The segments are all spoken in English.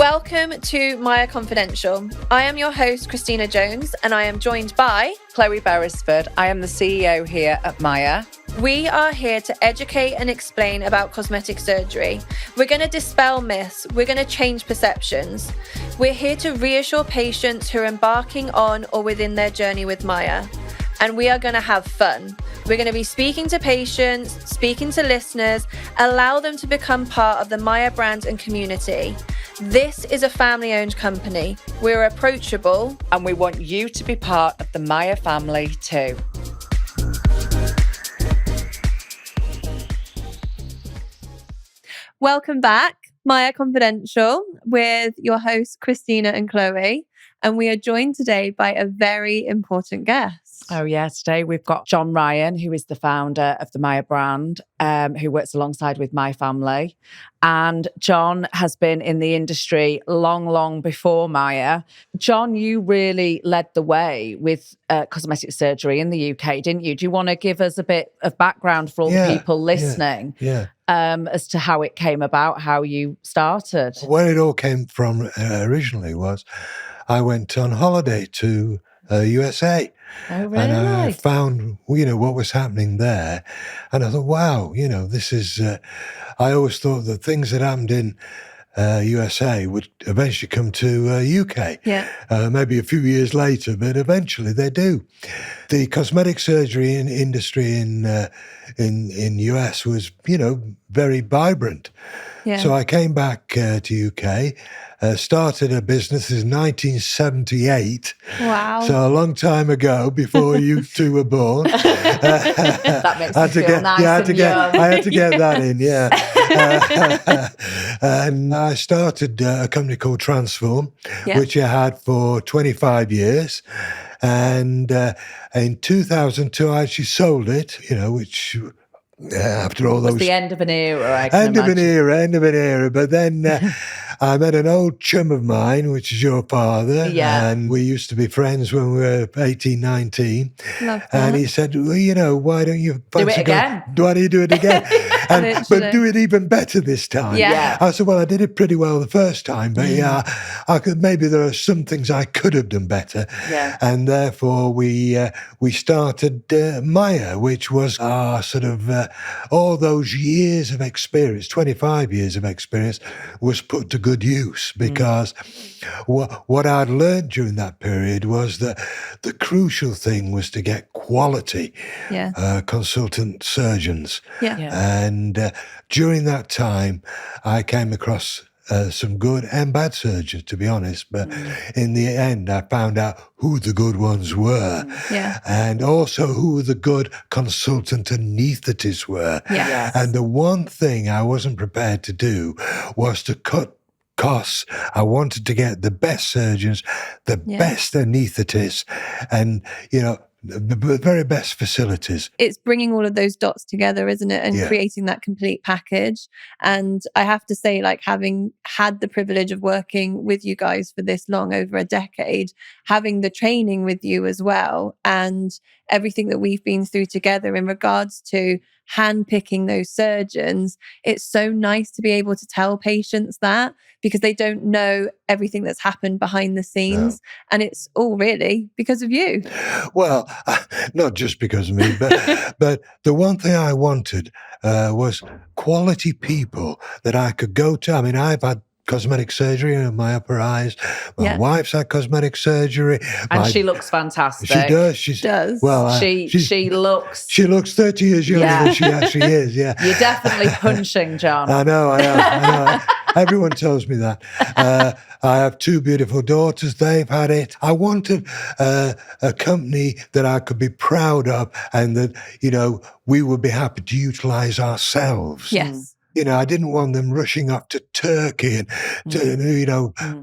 Welcome to MYA Confidential. I am your host, Krystina Jones, and I am joined by Chloe Beresford. I am the CEO here at MYA. We are here to educate and explain about cosmetic surgery. We're going to dispel myths. We're going to change perceptions. We're here to reassure patients who are embarking on or within their journey with MYA. And we are going to have fun. We're going to be speaking to patients, speaking to listeners, allow them to become part of the MYA brand and community. This is a family-owned company. We're approachable. And we want you to be part of the MYA family too. Welcome back, MYA Confidential, with your hosts, Krystina and Chloe. And we are joined today by a very important guest. Oh yeah, today we've got John Ryan, who is the founder of the MYA brand, who works alongside with my family. And John has been in the industry long before MYA. John, you really led the way with cosmetic surgery in the UK, didn't you? Do you want to give us a bit of background for all the people listening? As to how it came about, how you started? Where it all came from originally was I went on holiday to USA. Oh, really? And I found, what was happening there. And I thought, wow, this is, I always thought that things that happened in USA would eventually come to UK. Yeah. Maybe a few years later, but eventually they do. The cosmetic surgery industry in US was, very vibrant. Yeah. So I came back to UK, started a business in 1978. Wow. So a long time ago, before you two were born. That makes me feel nice. I had to get that in, yeah. And I started a company called Transform, which I had for 25 years. And in 2002, I actually sold it, which... after all those... It was the end of an era, I can End of imagine. an era. But then I met an old chum of mine, which is your father. Yeah. And we used to be friends when we were 18, 19. Love that. And he said, well, why don't you... Do it again. Why don't you do it again? But do it even better this time. Yeah. I said, well, I did it pretty well the first time, but maybe there are some things I could have done better. Yeah. And therefore we started MYA, which was our sort of... all those years of experience, 25 years of experience, was put to good use because what I'd learned during that period was that the crucial thing was to get quality consultant surgeons. Yeah. And during that time, I came across some good and bad surgeons, to be honest. But in the end, I found out who the good ones were. Yeah. And also who the good consultant anaesthetists were. Yeah. Yes. And the one thing I wasn't prepared to do was to cut costs. I wanted to get the best surgeons, the best anaesthetists, and, the very best facilities. It's bringing all of those dots together, isn't it? And creating that complete package. And I have to say, having had the privilege of working with you guys for this long, over a decade, having the training with you as well, and everything that we've been through together in regards to handpicking those surgeons, it's so nice to be able to tell patients that, because they don't know everything that's happened behind the scenes. And it's all really because of you. Well, not just because of me, but the one thing I wanted was quality people that I could go to. I mean, I've had cosmetic surgery in my upper eyes. My wife's had cosmetic surgery. And she looks fantastic. She does. She does. Well, she looks... She looks 30 years younger than she actually is, yeah. You're definitely punching, John. I know. Everyone tells me that. I have two beautiful daughters. They've had it. I wanted a company that I could be proud of and that, we would be happy to utilize ourselves. Yes. I didn't want them rushing off to Turkey and,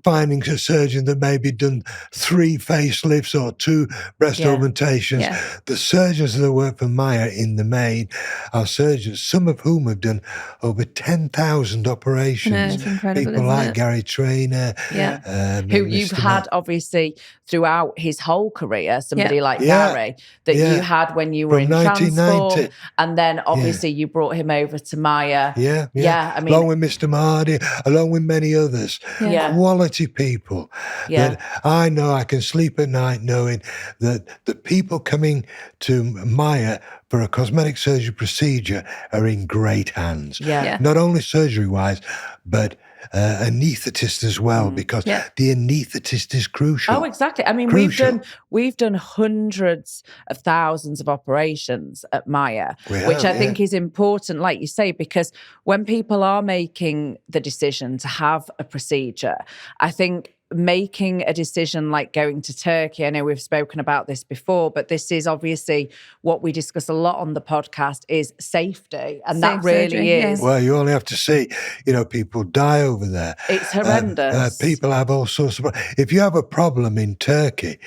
finding a surgeon that maybe done 3 facelifts or 2 breast augmentations. Yeah. The surgeons that work for MYA in the main are surgeons, some of whom have done over 10,000 operations. No, it's incredible, people like Gary Traynor. Yeah. Who you've had, obviously, throughout his whole career, somebody like Gary, that you had when you were From in 1990. Transform. And then, obviously, you brought him over to MYA. I mean, along with Mr. Mardy, along with many others. Yeah. Quality people that I know I can sleep at night knowing that the people coming to MYA for a cosmetic surgery procedure are in great hands. Not only surgery-wise, but anaesthetist as well, because the anaesthetist is crucial. Oh, exactly. I mean, we've done hundreds of thousands of operations at MYA, which I think is important, like you say, because when people are making the decision to have a procedure, I think making a decision like going to Turkey, I know we've spoken about this before, but this is obviously what we discuss a lot on the podcast is safety. And that really is. Well, you only have to see, people die over there. It's horrendous. People have all sorts of, if you have a problem in Turkey,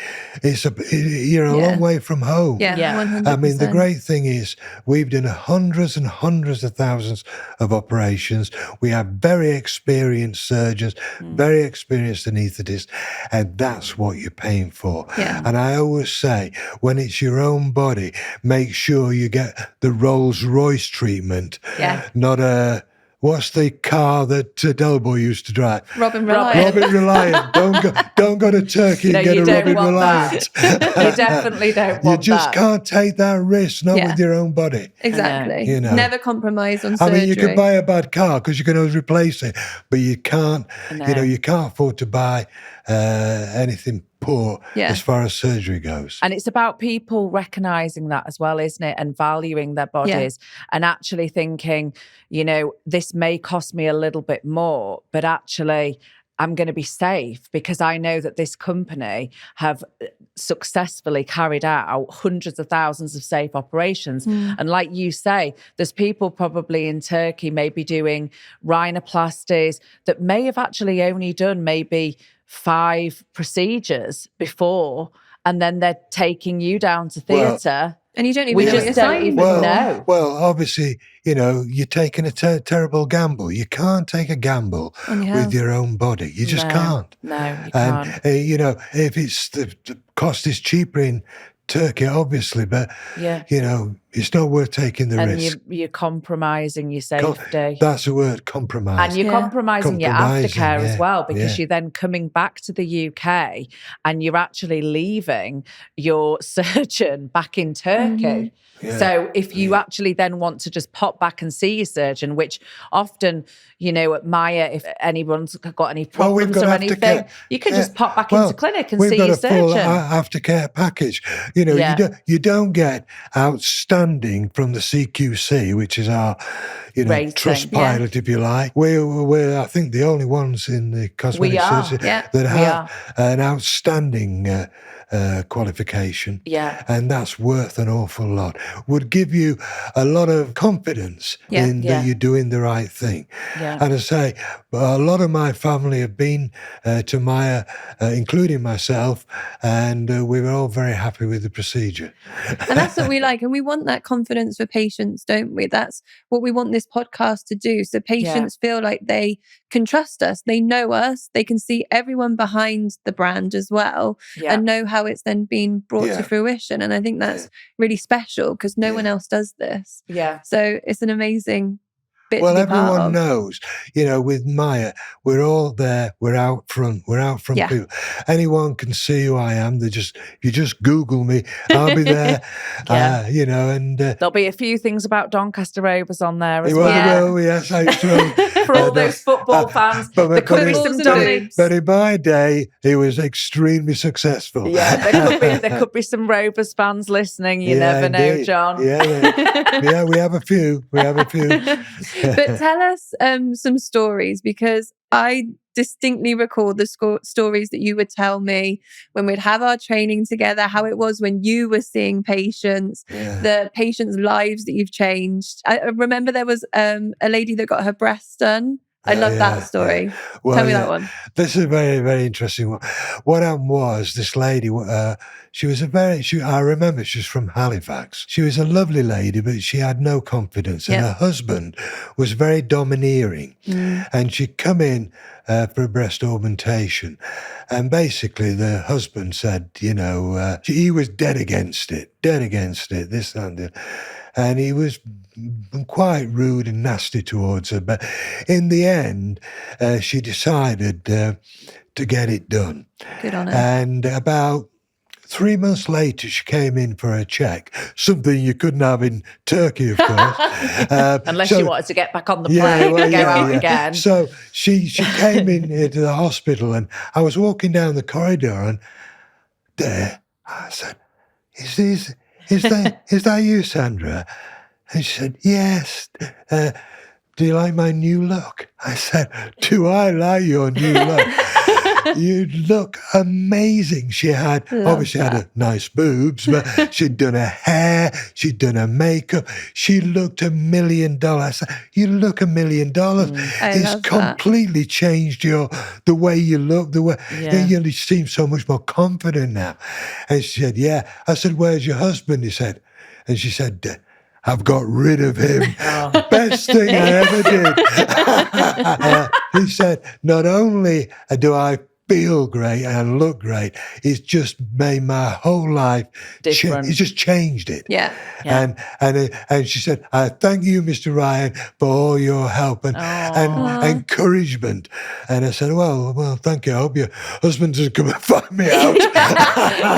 you're a long way from home. 100%. I mean, the great thing is we've done hundreds and hundreds of thousands of operations. We have very experienced surgeons, very experienced anesthetists, and that's what you're paying for. And I always say, when it's your own body, make sure you get the Rolls Royce treatment, not what's the car that Delboy used to drive? Robin Reliant. Robin Reliant. Don't go to Turkey and get a Robin Reliant. You definitely don't want that. You just can't take that risk, not with your own body. Exactly. Never compromise on surgery. I mean, you can buy a bad car because you can always replace it, but you can't, you can't afford to buy anything poor as far as surgery goes. And it's about people recognising that as well, isn't it? And valuing their bodies and actually thinking, this may cost me a little bit more, but actually I'm going to be safe because I know that this company have successfully carried out hundreds of thousands of safe operations. And like you say, there's people probably in Turkey maybe doing rhinoplasties that may have actually only done maybe 5 procedures before, and then they're taking you down to theatre. And you don't even know what you're saying. know. Well, obviously, you're taking a terrible gamble. You can't take a gamble with your own body. You just can't. No, you can't. And, if it's the cost is cheaper in Turkey, obviously, but, it's not worth taking the risk. And you're compromising your safety. That's the word, compromise. And you're compromising your aftercare as well, because you're then coming back to the UK and you're actually leaving your surgeon back in Turkey. So if you actually then want to just pop back and see your surgeon, which often, at MYA, if anyone's got any problems or anything, you can just pop back into clinic and see your surgeon. We've got a full aftercare package. You don't get outstanding from the CQC, which is our, trust pilot, if you like. We're, I think, the only ones in the cosmetic surgery that have an outstanding qualification. And that's worth an awful lot. Would give you a lot of confidence in that you're doing the right thing. And I say, a lot of my family have been to MYA, including myself, and we were all very happy with the procedure. And that's what we like. And we want that confidence for patients, don't we? That's what we want this podcast to do. So patients feel like they can trust us. They know us. They can see everyone behind the brand as well and know how it's then been brought to fruition. And I think that's really special because no one else does this. So it's an amazing bit to be part everyone of. knows, with MYA, we're all there. We're out front. We're out front people. Anyone can see who I am. If you just Google me, I'll be there. And there'll be a few things about Doncaster Rovers on there as well. Yes, I do. For all those football fans, there could be some dogs. But in my day, he was extremely successful. There could be some Rovers fans listening. You never know, John. We have a few. But tell us some stories, because I distinctly recall the stories that you would tell me when we'd have our training together, how it was when you were seeing patients, the patients' lives that you've changed. I remember there was a lady that got her breasts done. I love that story. Well, tell me that one. This is a very, very interesting one. What happened was this lady, I remember she was from Halifax. She was a lovely lady, but she had no confidence. And her husband was very domineering. And she'd come in for a breast augmentation. And basically the husband said, he was dead against it, this and that. And he was quite rude and nasty towards her. But in the end, she decided to get it done. Good on her. And about 3 months later, she came in for a check, something you couldn't have in Turkey, of course. Unless you wanted to get back on the plane and go out again. So she came into the hospital, and I was walking down the corridor, and there, I said, is that you, Sandra? And she said, yes. Do you like my new look? I said, do I like your new look? You look amazing. She had had a nice boobs, but she'd done her hair, she'd done her makeup. She looked $1 million. I said, you look $1 million. It's completely changed the way you look, the way you seem so much more confident now. And she said, yeah. I said, where's your husband? And she said, I've got rid of him. Best thing I ever did. He said, not only do I feel great and look great, it's just made my whole life different. It's just changed it. Yeah. And she said, I thank you, Mr. Ryan, for all your help and encouragement. And I said, well, thank you. I hope your husband doesn't come and find me out.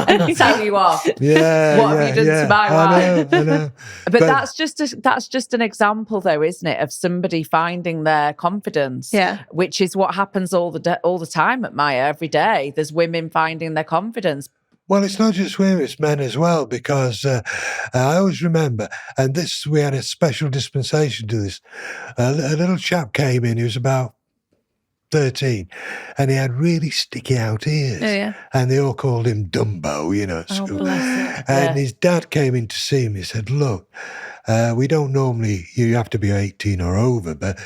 And tell you off. Yeah. What have you done to my wife? I know. But that's just an example, though, isn't it, of somebody finding their confidence? Yeah. Which is what happens all the time at MYA. Every day, there's women finding their confidence. Well, it's not just women, it's men as well, because I always remember, and we had a special dispensation to this. A little chap came in, he was about 13, and he had really sticky out ears. Oh, yeah. And they all called him Dumbo, at school. Bless him. And his dad came in to see him. He said, look, we don't normally, you have to be 18 or over, but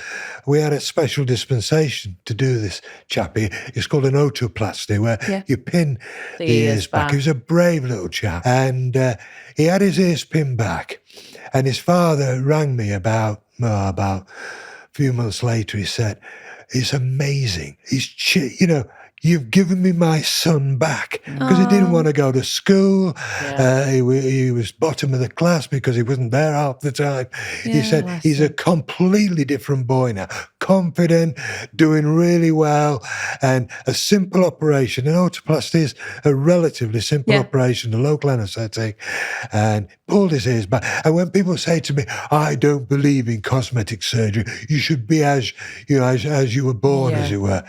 we had a special dispensation to do this, chappie. It's called an otoplasty, where you pin the ears back. He was a brave little chap. And he had his ears pinned back. And his father rang me about a few months later. He said, it's amazing. You've given me my son back, because he didn't want to go to school. Yeah. He was bottom of the class because he wasn't there half the time. Yeah, he said he's a completely different boy now, confident, doing really well, and a simple operation. An otoplasty is a relatively simple operation, a local anaesthetic, and pulled his ears back. And when people say to me, I don't believe in cosmetic surgery, you should be as you were born, as it were.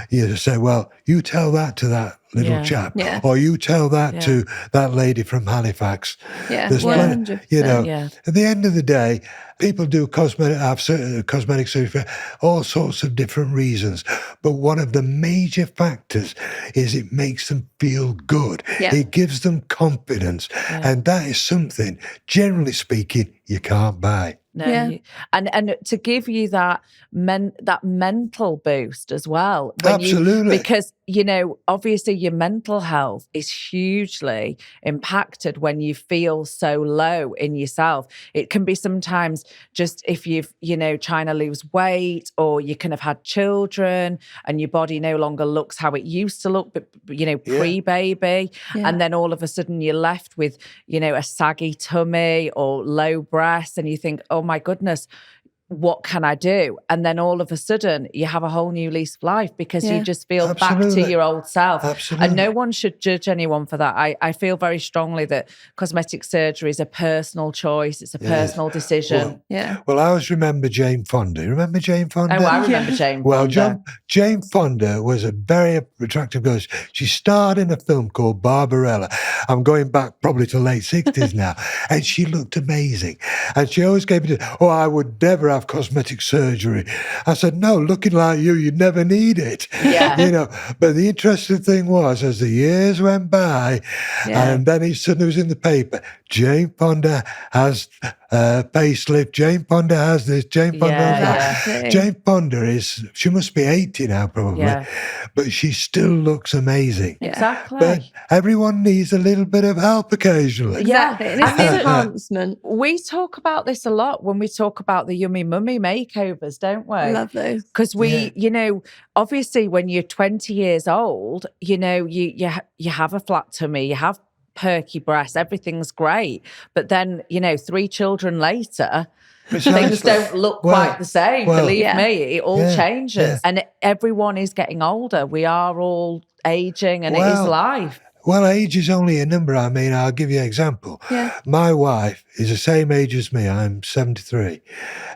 You just say, well, you tell that to that little chap, or you tell that to that lady from Halifax. Yeah, there's plenty, at the end of the day, people do cosmetic surgery for all sorts of different reasons. But one of the major factors is it makes them feel good. Yeah. It gives them confidence. Yeah. And that is something, generally speaking, you can't buy. No, and to give you that mental boost as well. Absolutely. Because, obviously your mental health is hugely impacted when you feel so low in yourself. It can be sometimes just if you've, trying to lose weight, or you can have had children and your body no longer looks how it used to look, but, pre-baby. Yeah. And then all of a sudden you're left with, a saggy tummy or low breasts, and you think, oh my goodness, what can I do? And then all of a sudden you have a whole new lease of life, because you just feel back to your old self. Absolutely. And no one should judge anyone for that. I feel very strongly that cosmetic surgery is a personal choice. It's a personal decision. Well, I always remember Jane Fonda. You remember Jane Fonda? Oh, I remember Jane Fonda. Well, Jane Fonda was a very attractive girl. She starred in a film called Barbarella. I'm going back probably to late 60s now. And she looked amazing. And she always gave me, I would never have cosmetic surgery. I said, no, looking like you never need it. Yeah. But the interesting thing was, as the years went by, and then it suddenly was in the paper, Jane Fonda has Payslip. Jane Ponder has this. Jane Ponder has that. Exactly. Jane Ponder she must be 80 now probably, but she still looks amazing. Exactly. But everyone needs a little bit of help occasionally. Exactly. And it's the enhancement. We talk about this a lot when we talk about the Yummy Mummy makeovers, don't we? I love those. Because you know, obviously when you're 20 years old, you know, you have a flat tummy, you have perky breasts, everything's great. But then, you know, 3 children later, things don't look quite the same. Believe me, it all changes. Yeah. And everyone is getting older. We are all aging, and it is life. Well, age is only a number. I mean, I'll give you an example. Yeah. My wife is the same age as me. I'm 73.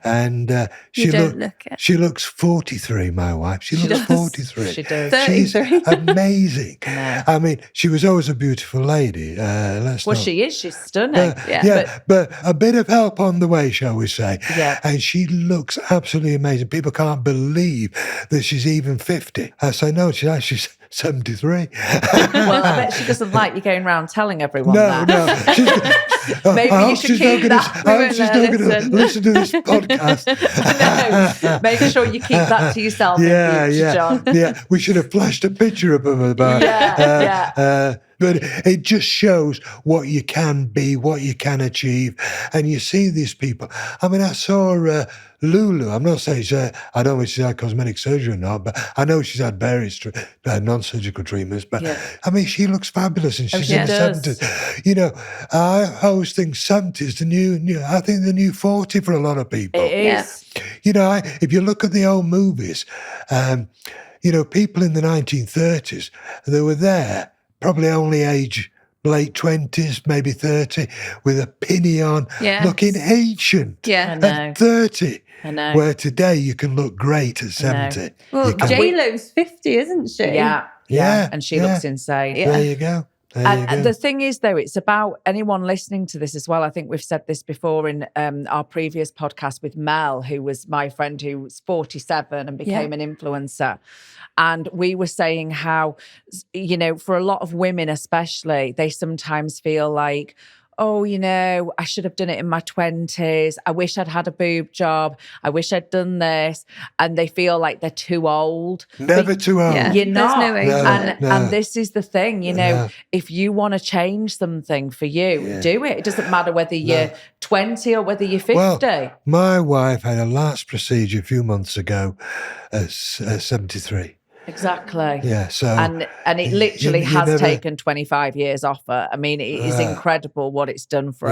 And she looks 43, my wife. She looks 43. She does. 33. She's amazing. I mean, she was always a beautiful lady. She is. She's stunning. But a bit of help on the way, shall we say. Yeah. And she looks absolutely amazing. People can't believe that she's even 50. I say, no, she's 73. Well, I bet she doesn't like you going around telling everyone that. No. Maybe you should keep that. I hope she's not going to listen to this podcast. No, make sure you keep that to yourself in future, John. Yeah, we should have flashed a picture of her about but it just shows what you can be, what you can achieve. And you see these people. I mean, I saw Lulu. I'm not saying I don't know if she's had cosmetic surgery or not, but I know she's had various non-surgical treatments. But I mean, she looks fabulous, and she's in the 70s. You know, I always think 70 is the new. I think the new 40 for a lot of people. It is. You know, if you look at the old movies, you know, people in the 1930s, they were there, probably only age late 20s, maybe 30, with a pinny on, looking ancient at 30. I know. Where today you can look great at 70. Well, J-Lo's 50, isn't she? Yeah. And she looks insane. There you go. And the thing is, though, it's about anyone listening to this as well. I think we've said this before in our previous podcast with Mel, who was my friend who was 47 and became an influencer. And we were saying how, you know, for a lot of women especially, they sometimes feel like, oh, you know, I should have done it in my 20s. I wish I'd had a boob job. I wish I'd done this. And they feel like they're too old. Never too old. You're not. There's no age. And this is the thing, you know, if you want to change something for you, do it. It doesn't matter whether you're 20 or whether you're 50. Well, my wife had a last procedure a few months ago at 73. Exactly. Yeah. So and it literally has taken 25 years off her. I mean, it is incredible what it's done for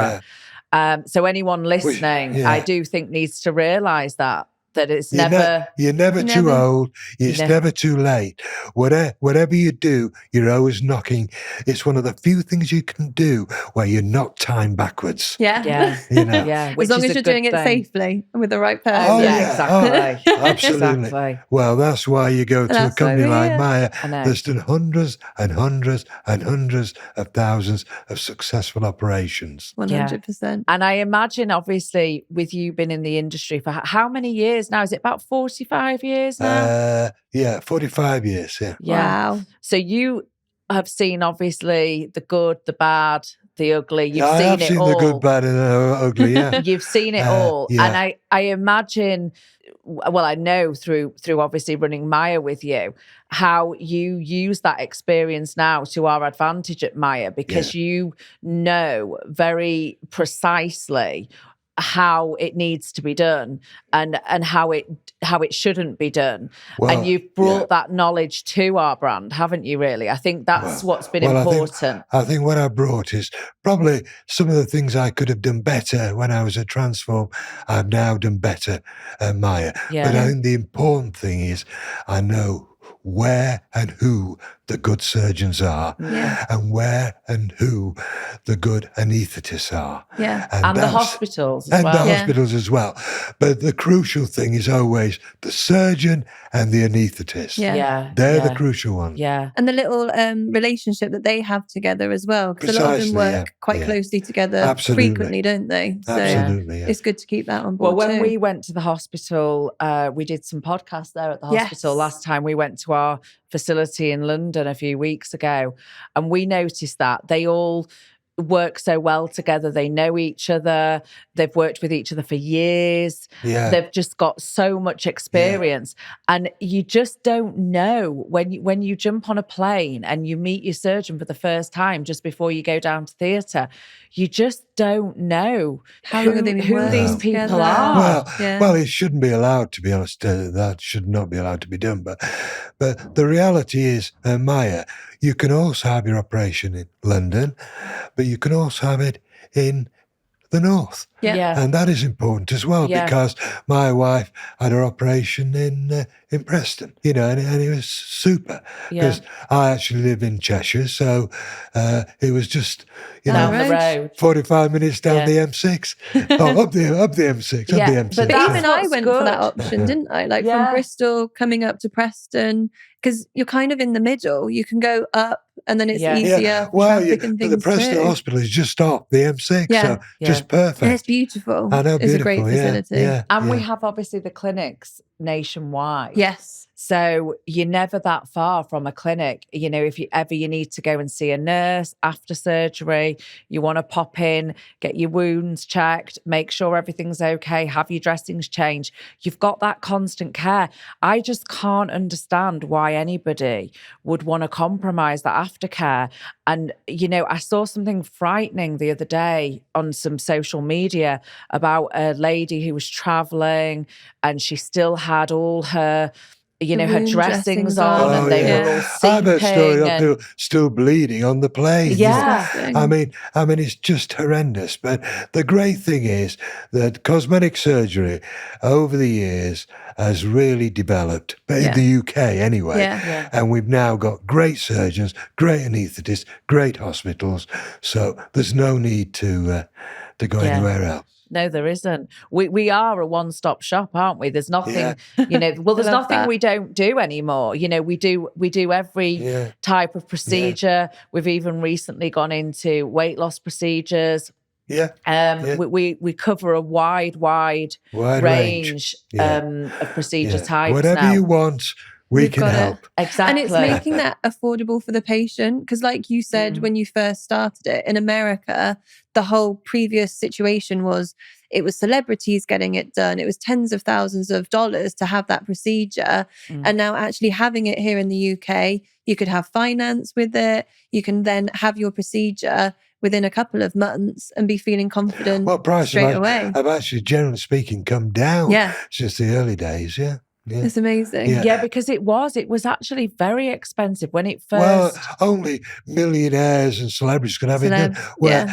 her. So anyone listening, I do think needs to realise that it's you're never too old. It's never too late. Whatever you do, you're always knocking. It's one of the few things you can do where you knock time backwards. Yeah. You know? As long as you're doing it safely and with the right person. Oh, exactly. Absolutely. Exactly. Well, that's why you go to a company like MYA that's done hundreds and hundreds and hundreds of thousands of successful operations. 100%. And I imagine, obviously, with you being in the industry for how many years now? Is it about 45 years now? 45 years, Wow. So you have seen, obviously, the good, the bad, the ugly. You've seen I've it seen all. the good, bad, and the ugly, You've seen it all. And I imagine, well, I know through obviously running MYA with you, how you use that experience now to our advantage at MYA, because you know very precisely how it needs to be done and how it shouldn't be done. Well, and you've brought that knowledge to our brand, haven't you, really? I think that's what's been important. I think what I brought is probably some of the things I could have done better when I was at Transform, I've now done better at MYA. But I think the important thing is I know where and who the good surgeons are and where and who the good anaesthetists are. And the hospitals as well. And the hospitals as well. But the crucial thing is always the surgeon and the anaesthetist. They're the crucial ones. And the little relationship that they have together as well. Because a lot of them work quite closely together frequently, don't they? So Absolutely, it's good to keep that on board. Well, when we went to the hospital, we did some podcasts there at the hospital. Last time we went to our facility in London a few weeks ago, and we noticed that they all work so well together. They know each other. They've worked with each other for years. Yeah. They've just got so much experience. And you just don't know when you jump on a plane and you meet your surgeon for the first time just before you go down to theatre, you just don't know who these people are. Well, it shouldn't be allowed, to be honest. That should not be allowed to be done. But the reality is, Maya, you can also have your operation in London, but you can also have it in the north. Yeah. And that is important as well, because my wife had her operation in Preston, and it was super, because I actually live in Cheshire, so it was just, down the road. 45 minutes down the M6. Up the M6, up the M6. But even I went for that option, didn't I? Like from Bristol coming up to Preston, because you're kind of in the middle. You can go up and then it's easier for traffic and things the Preston Hospital is just off the M6, so just perfect. And it's beautiful. I know, it's a great facility. And we have obviously the clinics nationwide. Yes. So you're never that far from a clinic. If you need to go and see a nurse after surgery, you want to pop in, get your wounds checked, make sure everything's okay, have your dressings changed. You've got that constant care. I just can't understand why anybody would want to compromise that aftercare. And, I saw something frightening the other day on some social media about a lady who was traveling and she still had all her her dressings on, and they were all seeping. I've heard story of people still bleeding on the plane. Yeah. I mean, it's just horrendous. But the great thing is that cosmetic surgery over the years has really developed, but in the UK anyway. And we've now got great surgeons, great anaesthetists, great hospitals. So there's no need to go anywhere else. No, there isn't. We are a one-stop shop, aren't we? There's nothing, there's nothing we don't do anymore. We do every type of procedure. We've even recently gone into weight loss procedures. We cover a wide range of procedure types. Whatever you want, we can help. Exactly. And it's making that affordable for the patient. Because like you said, when you first started it, in America, the whole previous situation was it was celebrities getting it done. It was tens of thousands of dollars to have that procedure. And now actually having it here in the UK, you could have finance with it. You can then have your procedure within a couple of months and be feeling confident straight away. I've actually, generally speaking, come down since the early days, It's amazing. Yeah, because it was actually very expensive when it first. Well, only millionaires and celebrities can have it done. Well,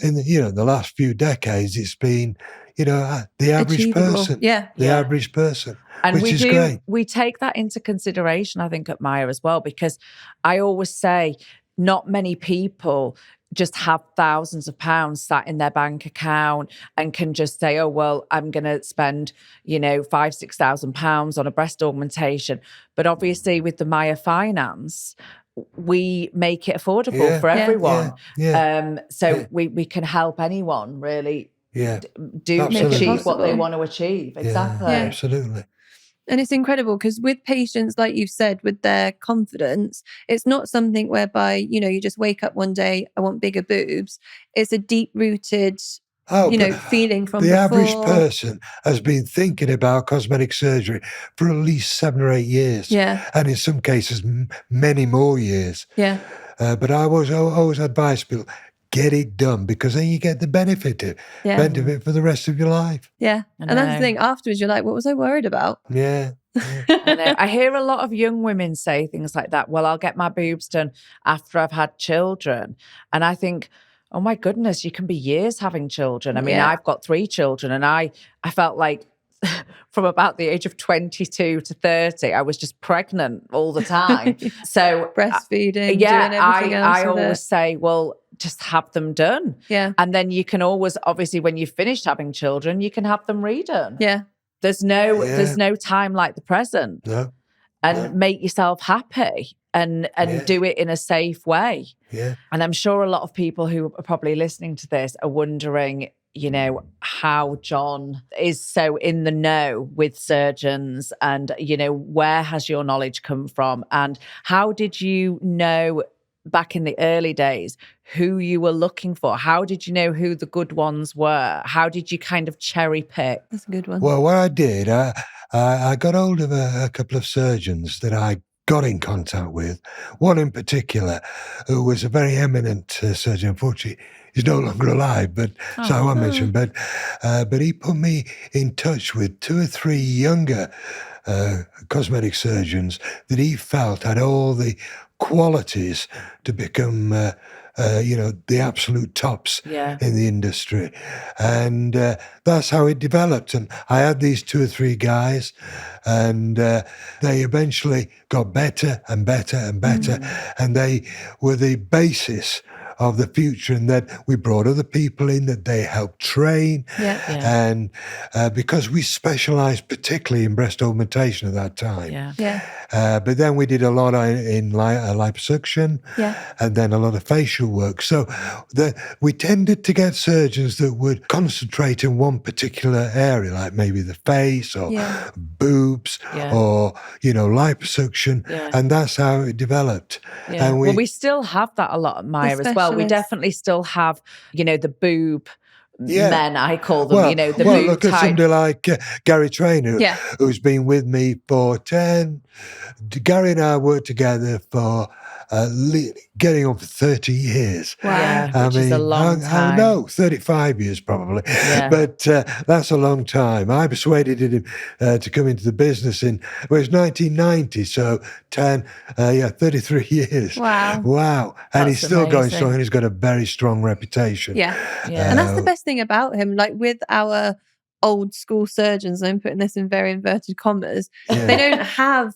in the last few decades, it's been, the average person. The average person. And which is great. We take that into consideration, I think, at MYA as well, because I always say not many people just have thousands of pounds sat in their bank account and can just say, oh, well, I'm going to spend, £5,000-6,000 on a breast augmentation. But obviously with the MYA Finance, we make it affordable for everyone. So we can help anyone really achieve what they want to achieve. Exactly. Yeah, absolutely. And it's incredible because with patients, like you've said, with their confidence, it's not something whereby, you just wake up one day, I want bigger boobs. It's a deep-rooted, feeling from the before. Average person has been thinking about cosmetic surgery for at least 7 or 8 years. And in some cases, many more years. But I always advise people, get it done, because then you get the benefit for the rest of your life. And that's the thing. Afterwards, you're like, what was I worried about? I hear a lot of young women say things like that. Well, I'll get my boobs done after I've had children. And I think, oh my goodness, you can be years having children. I mean, I've got 3 children and I felt like from about the age of 22 to 30, I was just pregnant all the time. So breastfeeding, doing everything else I always say, well, just have them done. And then you can always, obviously, when you've finished having children, you can have them redone. There's no time like the present. And make yourself happy and do it in a safe way. And I'm sure a lot of people who are probably listening to this are wondering, how John is so in the know with surgeons and, where has your knowledge come from? And how did you know back in the early days, who you were looking for? How did you know who the good ones were? How did you kind of cherry pick? That's a good one. Well, what I did, I got hold of a couple of surgeons that I got in contact with. One in particular, who was a very eminent surgeon. Unfortunately, he's no longer alive, but so I won't mention. But he put me in touch with 2 or 3 younger cosmetic surgeons that he felt had all the qualities to become, the absolute tops in the industry. And that's how it developed. And I had these 2 or 3 guys, and they eventually got better and better and better. And they were the basis of the future, and that we brought other people in that they helped train. And because we specialized particularly in breast augmentation at that time. But then we did a lot in liposuction, and then a lot of facial work. So we tended to get surgeons that would concentrate in one particular area, like maybe the face or boobs or, liposuction. And that's how it developed. And we still have that a lot at MYA as well. We definitely still have, the boob men, I call them, the boob look type. At somebody like Gary Trainer, who's been with me for Gary and I worked together for getting on for 30 years. Wow, which is a long time. I know, 35 years probably. But that's a long time. I persuaded him to come into the business it was 1990, so 33 years. Wow. And he's still going strong, and he's got a very strong reputation. And that's the best thing about him. Like with our old school surgeons, and I'm putting this in very inverted commas, they don't have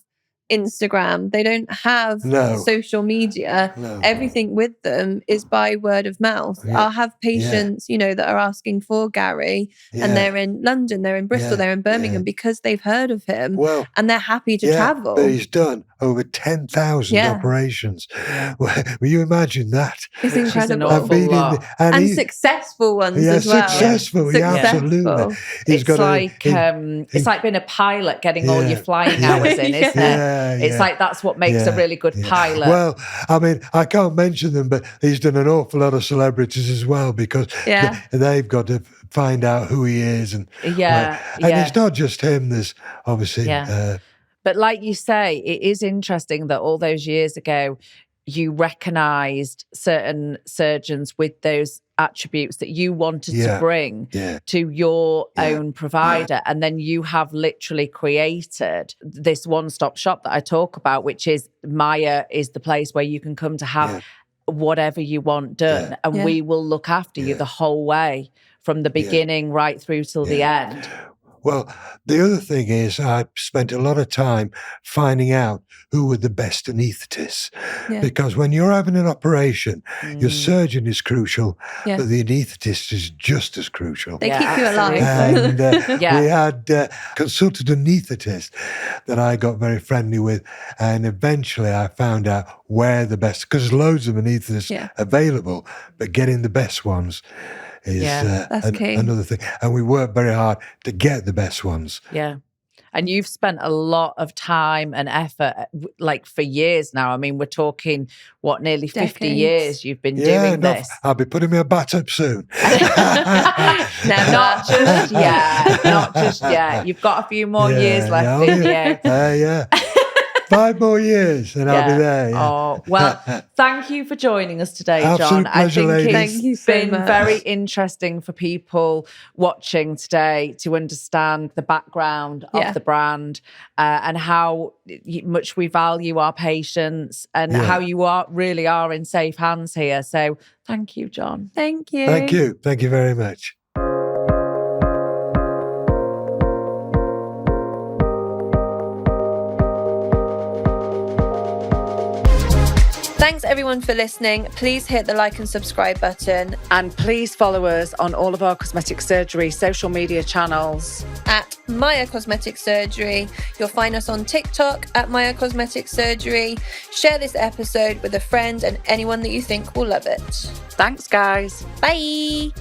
Instagram, they don't have social media. Everything with them is by word of mouth. I'll have patients, that are asking for Gary, and they're in London, they're in Bristol, they're in Birmingham because they've heard of him, and they're happy to travel. But he's done over 10,000 operations. Will you imagine that? It's incredible. And successful ones as well. Successful, absolutely. It's like being a pilot, getting all your flying hours in, isn't it? It's like that's what makes a really good pilot. Well, I mean, I can't mention them, but he's done an awful lot of celebrities as well, because they've got to find out who he is. And it's not just him, there's obviously... But like you say, it is interesting that all those years ago, you recognised certain surgeons with those attributes that you wanted to bring to your own provider. And then you have literally created this one-stop shop that I talk about, which is MYA is the place where you can come to have whatever you want done. And we will look after you the whole way, from the beginning right through till the end. Well, the other thing is I spent a lot of time finding out who were the best anaesthetists. Because when you're having an operation, your surgeon is crucial, but the anaesthetist is just as crucial. They keep you alive. And we had consultant anaesthetists that I got very friendly with, and eventually I found out where the best, because there's loads of anaesthetists available, but getting the best ones is another thing. And we work very hard to get the best ones. And you've spent a lot of time and effort, like for years now. I mean, we're talking, nearly 50 years you've been doing this. I'll be putting my bat up soon. Not just yet. You've got a few more years left in you. 5 more years and I'll be there. Oh, well, thank you for joining us today, Absolute John. pleasure, I think ladies. it's been very interesting for people watching today to understand the background of the brand and how much we value our patients and how you really are in safe hands here. So thank you, John. Thank you. Thank you. Thank you very much. Thanks everyone for listening. Please hit the like and subscribe button. And please follow us on all of our cosmetic surgery social media channels. At MYA Cosmetic Surgery. You'll find us on TikTok at MYA Cosmetic Surgery. Share this episode with a friend and anyone that you think will love it. Thanks, guys. Bye.